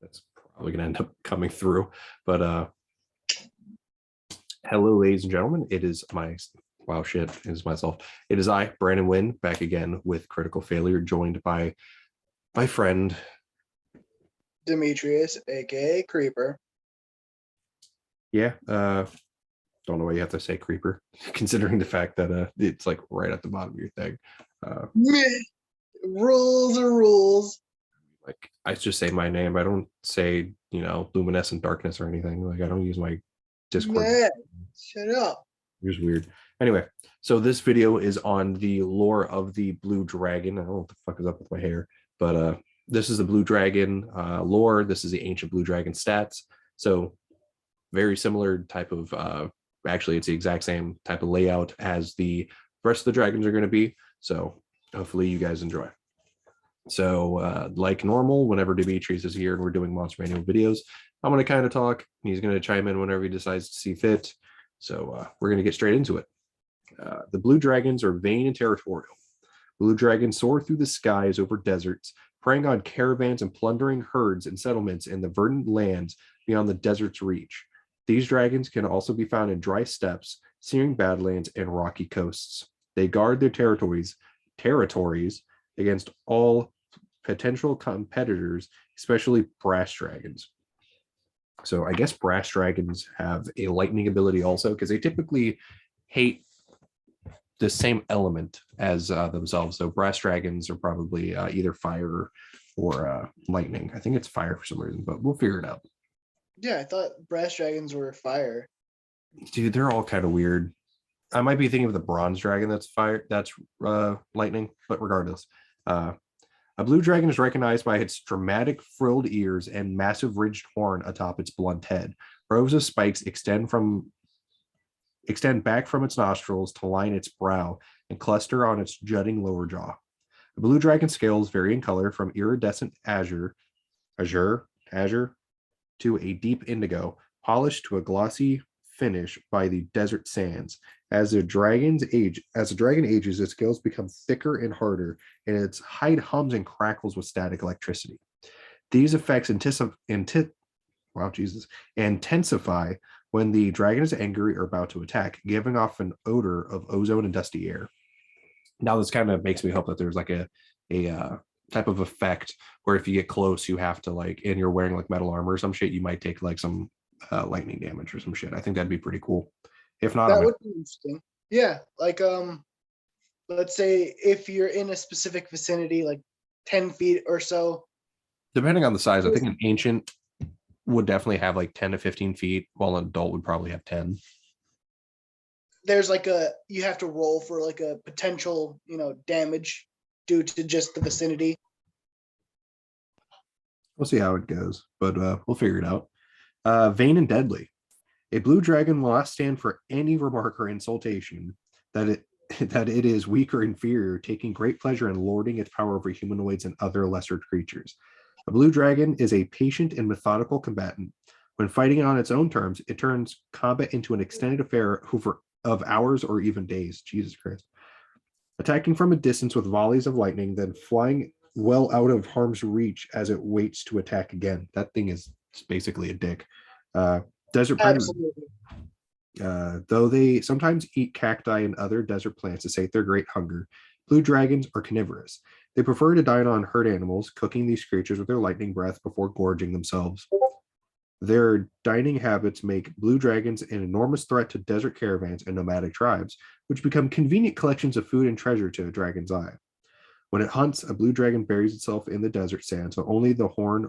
That's probably going to end up coming through. But hello, ladies and gentlemen. It is my wow shit. It is myself. It is I, Brandon Wynn, back again with Critical Failure, joined by my friend Demetrius, aka Creeper. Yeah, don't know why you have to say Creeper, considering the fact that it's like right at the bottom of your thing. Rules are rules. Like I just say my name. I don't say luminescent darkness or anything. Like I don't use my Discord. Man, shut up. It was weird. Anyway, so this video is on the lore of the blue dragon. I don't know what the fuck is up with my hair, but this is the blue dragon lore. This is the ancient blue dragon stats. So very similar type of actually it's the exact same type of layout as the rest of the dragons are going to be. So hopefully you guys enjoy. So like normal, whenever Demetrius is here and we're doing monster manual videos, I'm going to kind of talk. He's going to chime in whenever he decides to see fit. So we're going to get straight into it. The blue dragons are vain and territorial. Blue dragons soar through the skies over deserts, preying on caravans and plundering herds and settlements in the verdant lands beyond the desert's reach. These dragons can also be found in dry steppes, searing badlands, and rocky coasts. They guard their territories against all potential competitors, especially brass dragons. So I guess brass dragons have a lightning ability also, because they typically hate the same element as themselves. So brass dragons are probably either fire or lightning. I think it's fire for some reason, but we'll figure it out. Yeah, I thought brass dragons were fire. Dude, they're all kind of weird. I might be thinking of the bronze dragon that's fire, that's lightning, but regardless. A blue dragon is recognized by its dramatic frilled ears and massive ridged horn atop its blunt head. Rows of spikes extend back from its nostrils to line its brow and cluster on its jutting lower jaw. The blue dragon scales vary in color from iridescent azure to a deep indigo, polished to a glossy finish by the desert sands. As the dragon ages, its scales become thicker and harder, and its hide hums and crackles with static electricity. These effects intensify when the dragon is angry or about to attack, giving off an odor of ozone and dusty air. Now, this kind of makes me hope that there's like a type of effect where if you get close, you have to and you're wearing like metal armor or some shit, you might take like some lightning damage or some shit. I think that'd be pretty cool. If not, that would be interesting. Yeah, let's say if you're in a specific vicinity, like 10 feet or so. Depending on the size, I think an ancient would definitely have like 10 to 15 feet, while an adult would probably have 10. There's you have to roll for like a potential, damage due to just the vicinity. We'll see how it goes, but we'll figure it out. Vain and deadly. A blue dragon will not stand for any remark or insultation that it is weak or inferior, taking great pleasure in lording its power over humanoids and other lesser creatures. A blue dragon is a patient and methodical combatant. When fighting on its own terms, it turns combat into an extended affair of hours or even days. Jesus Christ. Attacking from a distance with volleys of lightning, then flying well out of harm's reach as it waits to attack again. That thing is basically a dick. Desert predators, though they sometimes eat cacti and other desert plants to sate their great hunger, blue dragons are carnivorous. They prefer to dine on herd animals, cooking these creatures with their lightning breath before gorging themselves. Their dining habits make blue dragons an enormous threat to desert caravans and nomadic tribes, which become convenient collections of food and treasure to a dragon's eye. When it hunts, a blue dragon buries itself in the desert sand, so only the horn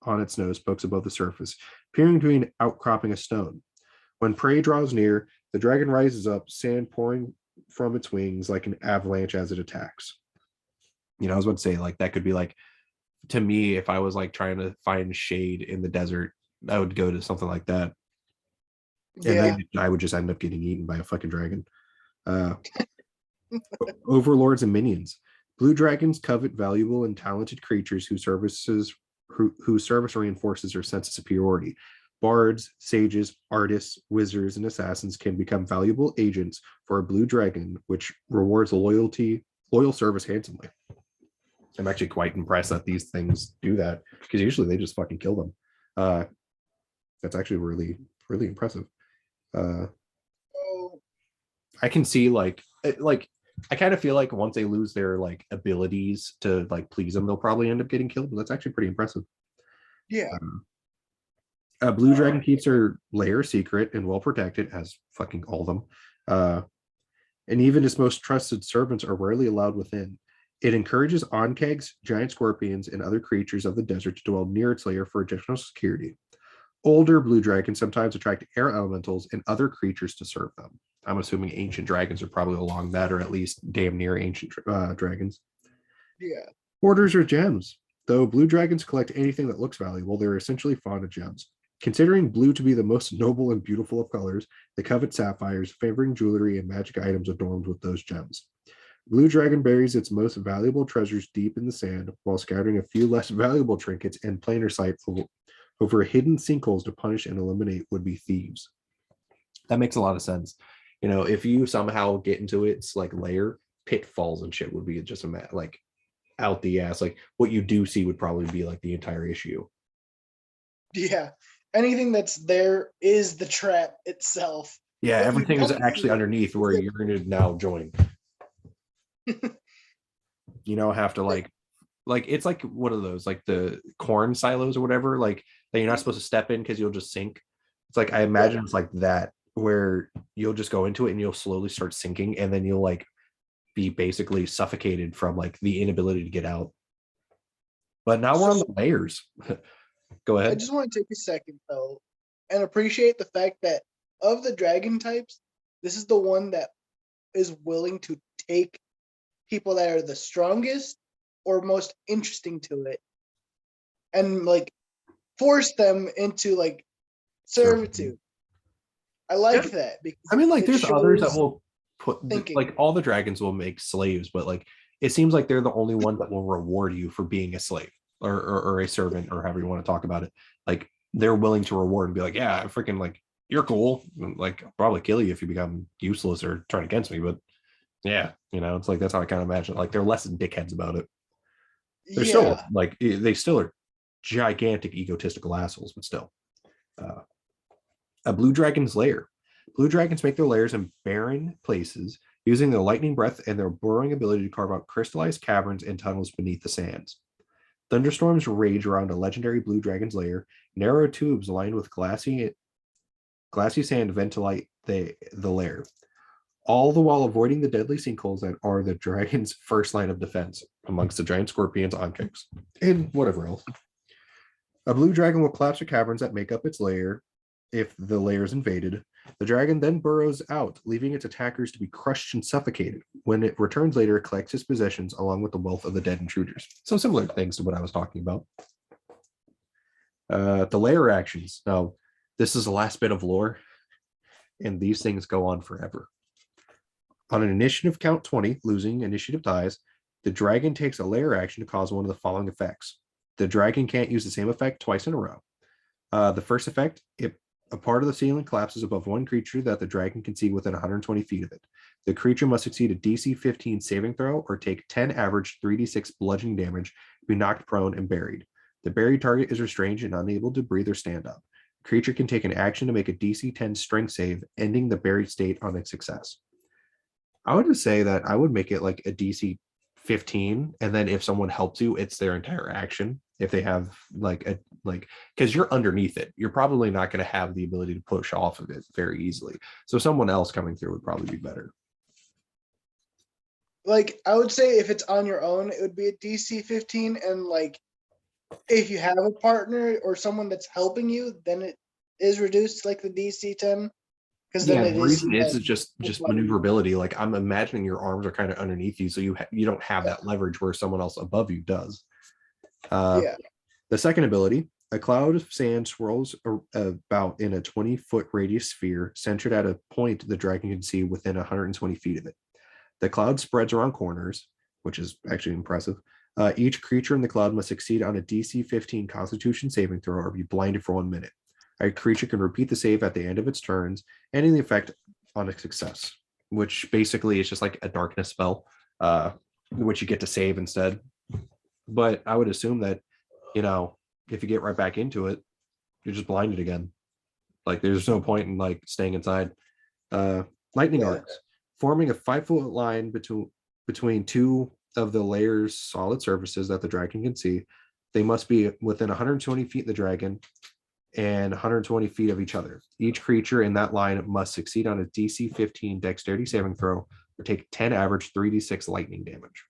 on its nose pokes above the surface, peering between an outcropping of stone. When prey draws near, the dragon rises up, sand pouring from its wings like an avalanche as it attacks. I was about to say, that could be to me, if I was trying to find shade in the desert, I would go to something like that. Yeah. And then I would just end up getting eaten by a fucking dragon. Overlords and Minions. Blue dragons covet valuable and talented creatures whose service reinforces their sense of superiority. Bards, sages, artists, wizards, and assassins can become valuable agents for a blue dragon, which rewards loyal service handsomely. I'm actually quite impressed that these things do that, because usually they just fucking kill them. That's actually really, really impressive. Oh, I can see like I kind of feel like once they lose their like abilities to like please them, they'll probably end up getting killed. But that's actually pretty impressive. yeah. Blue dragon keeps her lair secret and well protected, as fucking all of them. Uh, and even its most trusted servants are rarely allowed within. It encourages onkegs, giant scorpions, and other creatures of the desert to dwell near its lair for additional security. Older blue dragons sometimes attract air elementals and other creatures to serve them. I'm assuming ancient dragons are probably along that, or at least damn near ancient dragons. Yeah. Hoarders are gems. Though blue dragons collect anything that looks valuable, they're essentially fond of gems. Considering blue to be the most noble and beautiful of colors, they covet sapphires, favoring jewelry and magic items adorned with those gems. Blue dragon buries its most valuable treasures deep in the sand, while scattering a few less valuable trinkets and plainer sight over hidden sinkholes to punish and eliminate would-be thieves. That makes a lot of sense. You know, if you somehow get into its like lair, pitfalls and shit would be just like out the ass. Like what you do see would probably be like the entire issue. Yeah. Anything that's there is the trap itself. Yeah, What you everything is don't actually see underneath where is you're going to now join. You know, have to like it's like one of those like the corn silos or whatever, like that you're not supposed to step in because you'll just sink. It's like I imagine it's like that where you'll just go into it and you'll slowly start sinking, and then you'll like be basically suffocated from like the inability to get out. But now we're on the layers. Go I ahead. just want to take a second though and appreciate the fact that of the dragon types, this is the one that is willing to take people that are the strongest or most interesting to it and like force them into like servitude. I Yeah. like that because I mean, like, it there's others that shows will put thinking. like all the dragons will make slaves, but like it seems like they're the only one that will reward you for being a slave or a servant or however you want to talk about it. Like they're willing to reward and be like, yeah, freaking like you're cool. Like I'll probably kill you if you become useless or turn against me, but yeah, you know, it's like that's how I kind of imagine. Like they're less than dickheads about it. They're still Yeah. like they still are gigantic egotistical assholes, but still. Uh, a blue dragon's lair. Blue dragons make their lairs in barren places, using their lightning breath and their burrowing ability to carve out crystallized caverns and tunnels beneath the sands. Thunderstorms rage around a legendary blue dragon's lair. Narrow tubes lined with glassy sand ventilate the lair, all the while avoiding the deadly sinkholes that are the dragon's first line of defense amongst the giant scorpions, onkeks, and whatever else. A blue dragon will collapse the caverns that make up its lair if the lair is invaded. The dragon then burrows out, leaving its attackers to be crushed and suffocated. When it returns later, it collects its possessions along with the wealth of the dead intruders. So similar things to what I was talking about. The lair actions. Now, this is the last bit of lore, and these things go on forever. On an initiative count 20, losing initiative dies, the dragon takes a lair action to cause one of the following effects. The dragon can't use the same effect twice in a row. The first effect, a part of the ceiling collapses above one creature that the dragon can see within 120 feet of it. The creature must succeed a DC 15 saving throw or take 10 average 3d6 bludgeoning damage to be knocked prone and buried. The buried target is restrained and unable to breathe or stand up. The creature can take an action to make a DC 10 strength save, ending the buried state on its success. I would just say that I would make it like a DC 15, and then if someone helps you, it's their entire action. If they have because you're underneath it, you're probably not going to have the ability to push off of it very easily. So someone else coming through would probably be better. Like I would say if it's on your own, it would be a DC 15. And like if you have a partner or someone that's helping you, then it is reduced to like the DC 10. Because then Yeah, it the is reason is just maneuverability. Like I'm imagining your arms are kind of underneath you, so you don't have that leverage where someone else above you does. yeah. The second ability, a cloud of sand swirls about in a 20-foot radius sphere centered at a point the dragon can see within 120 feet of it. The cloud spreads around corners, which is actually impressive. Each creature in the cloud must succeed on a DC 15 Constitution saving throw or be blinded for 1 minute. A creature can repeat the save at the end of its turns, ending the effect on a success, which basically is just like a darkness spell, which you get to save instead. But I would assume that, if you get right back into it, you're just blinded again. Like there's no point in like staying inside. Uh, Lightning Yeah. arcs, forming a 5 foot line between two of the layer's solid surfaces that the dragon can see. They must be within 120 feet of the dragon and 120 feet of each other. Each creature in that line must succeed on a DC 15 dexterity saving throw or take 10 average 3d6 lightning damage,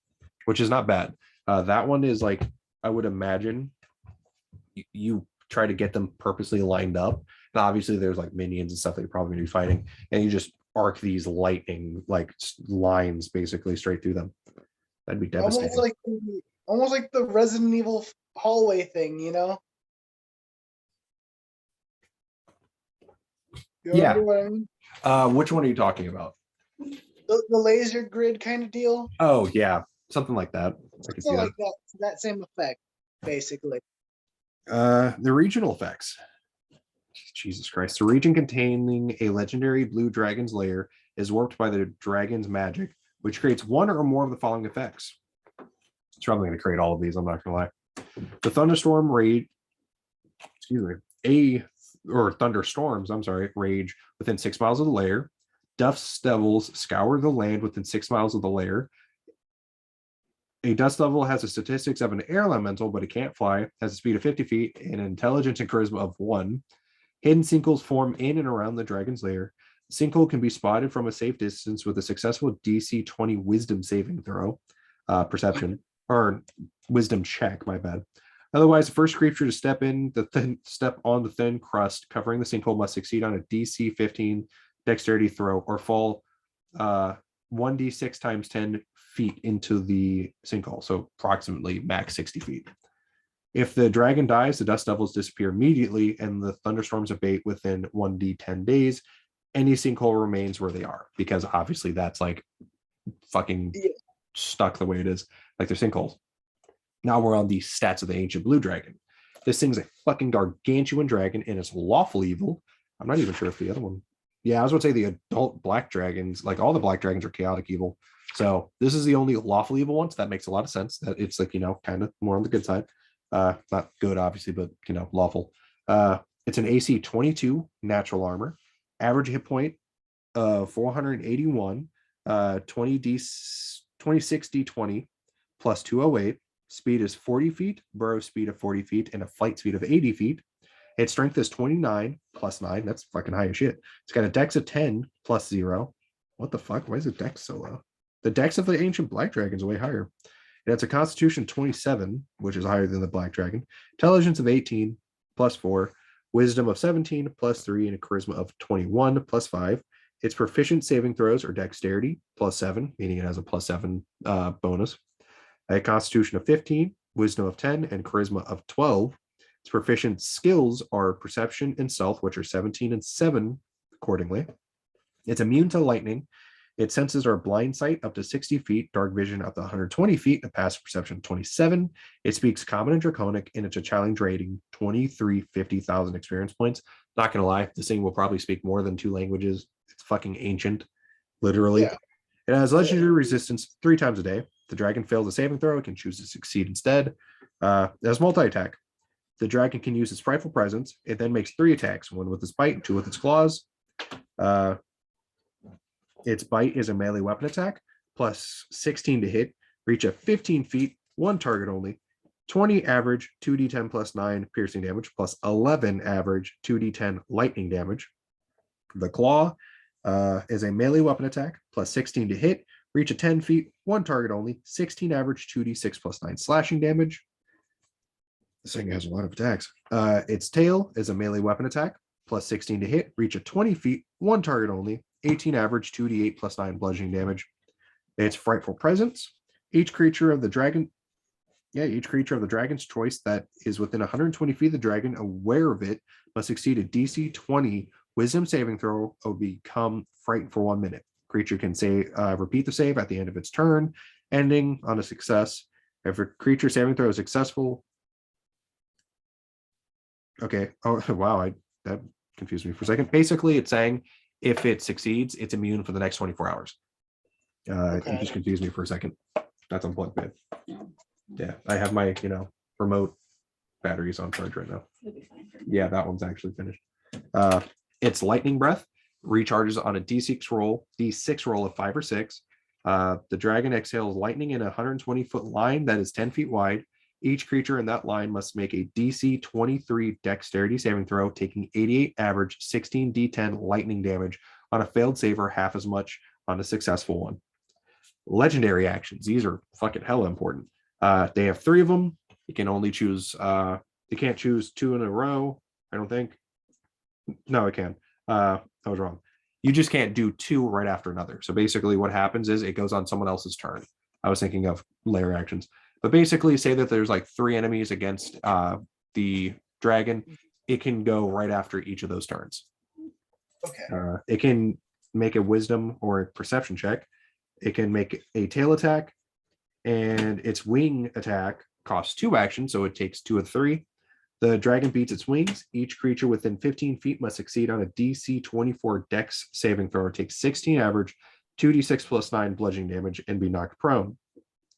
which is not bad. That one is like, I would imagine you try to get them purposely lined up. And obviously, there's like minions and stuff that you're probably going to be fighting, and you just arc these lightning like lines basically straight through them. That'd be devastating. Almost like the Resident Evil hallway thing, You Yeah. remember what I mean? Which one are you talking about? The laser grid kind of deal. Oh yeah, something like that. I can see Something that. like that same effect, basically. The regional effects. Jesus Christ. The region containing a legendary blue dragon's lair is warped by the dragon's magic, which creates one or more of the following effects. It's probably going to create all of these, I'm not going to lie. The thunderstorm rage, thunderstorms, rage within 6 miles of the lair. Dust devils scour the land within 6 miles of the lair. A dust devil has the statistics of an air elemental, but it can't fly, has a speed of 50 feet, and an intelligence and charisma of 1. Hidden sinkholes form in and around the dragon's lair. Sinkhole can be spotted from a safe distance with a successful DC 20 wisdom saving throw, perception, or wisdom check, my bad. Otherwise, the first creature to step on the thin crust covering the sinkhole must succeed on a DC 15 dexterity throw or fall 1d6 times 10 feet into the sinkhole, so approximately max 60 feet. If the dragon dies, the dust devils disappear immediately and the thunderstorms abate within 1d10 days. Any sinkhole remains where they are, because obviously that's like fucking stuck the way it is, like they're sinkholes. Now we're on the stats of the ancient blue dragon. This thing's a fucking gargantuan dragon and it's lawful evil. I'm not even sure if the other one. Yeah, I was going to say the adult black dragons, like all the black dragons are chaotic evil. So this is the only lawful evil one. So that makes a lot of sense. That it's like, kind of more on the good side. Not good, obviously, but lawful. It's an AC 22 natural armor, average hit point of 481, 26 d20 plus 208. Speed is 40 feet, burrow speed of 40 feet, and a flight speed of 80 feet. Its strength is 29 plus 9. That's fucking high as shit. It's got a dex of 10 plus 0. What the fuck? Why is the dex so low? The dex of the ancient black dragon is way higher. It has a constitution 27, which is higher than the black dragon, intelligence of 18 plus 4, wisdom of 17 plus 3, and a charisma of 21 plus 5. Its proficient saving throws are dexterity plus 7, meaning it has a plus 7 bonus. A constitution of 15, wisdom of 10, and charisma of 12. Its proficient skills are perception and stealth, which are 17 and 7 accordingly. It's immune to lightning. Its senses are blind sight up to 60 feet, dark vision up to 120 feet, a passive perception of 27. It speaks Common and Draconic, and it's a challenge rating 2350,000 experience points. Not gonna lie, this thing will probably speak more than 2 languages. It's fucking ancient, literally. Yeah. It has legendary resistance 3 times a day. If the dragon fails a saving throw, it can choose to succeed instead. It has multi-attack. The dragon can use its frightful presence. It then makes 3 attacks, 1 with its bite and 2 with its claws. Its bite is a melee weapon attack, plus 16 to hit, reach of 15 feet, 1 target only, 20 average, 2d10 plus 9 piercing damage, plus 11 average, 2d10 lightning damage. The claw is a melee weapon attack, plus 16 to hit, reach of 10 feet, 1 target only, 16 average, 2d6 plus 9 slashing damage. This thing has a lot of attacks. Its tail is a melee weapon attack, plus 16 to hit, reach of 20 feet, 1 target only, 18 average, 2d8 plus 9 bludgeoning damage. Its frightful presence. Each creature of the dragon's choice that is within 120 feet of the dragon, aware of it, must succeed a DC 20 wisdom saving throw or become frightened for 1 minute. Creature can repeat the save at the end of its turn, ending on a success. If a creature saving throw is successful. Okay. Oh, wow. That confused me for a second. Basically, it's saying if it succeeds, it's immune for the next 24 hours. Okay. It just confused me for a second. That's unplugged, man. Yeah, I have my, remote batteries on charge right now. It'll be fine for me. Yeah, that one's actually finished. It's lightning breath, recharges on a D6 roll of 5 or 6. The dragon exhales lightning in a 120-foot line that is 10 feet wide. Each creature in that line must make a DC 23 dexterity saving throw, taking 88 average, 16 D10 lightning damage on a failed save or half as much on a successful one. Legendary actions. These are fucking hella important. They have 3 of them. You can only choose, you can't choose 2 in a row, I don't think. No, I can. I was wrong. You just can't do 2 right after another. So basically what happens is it goes on someone else's turn. I was thinking of layer actions. But basically say that there's like 3 enemies against the dragon. It can go right after each of those turns. Okay. It can make a wisdom or a perception check. It can make a tail attack. And its wing attack costs 2 actions, so it takes 2 of 3. The dragon beats its wings. Each creature within 15 feet must succeed on a DC 24 dex saving throw, takes 16 average, 2d6 plus 9 bludgeoning damage, and be knocked prone.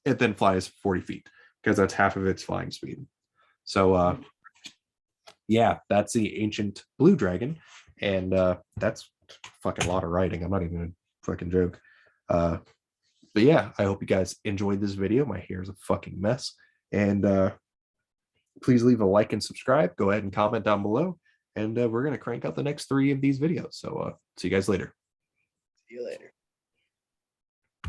It then flies 40 feet because that's half of its flying speed. So, yeah, that's the ancient blue dragon. And that's fucking a lot of writing. I'm not even going to fucking joke. But yeah, I hope you guys enjoyed this video. My hair is a fucking mess. And please leave a like and subscribe. Go ahead and comment down below. And we're going to crank out the next 3 of these videos. So see you guys later. See you later.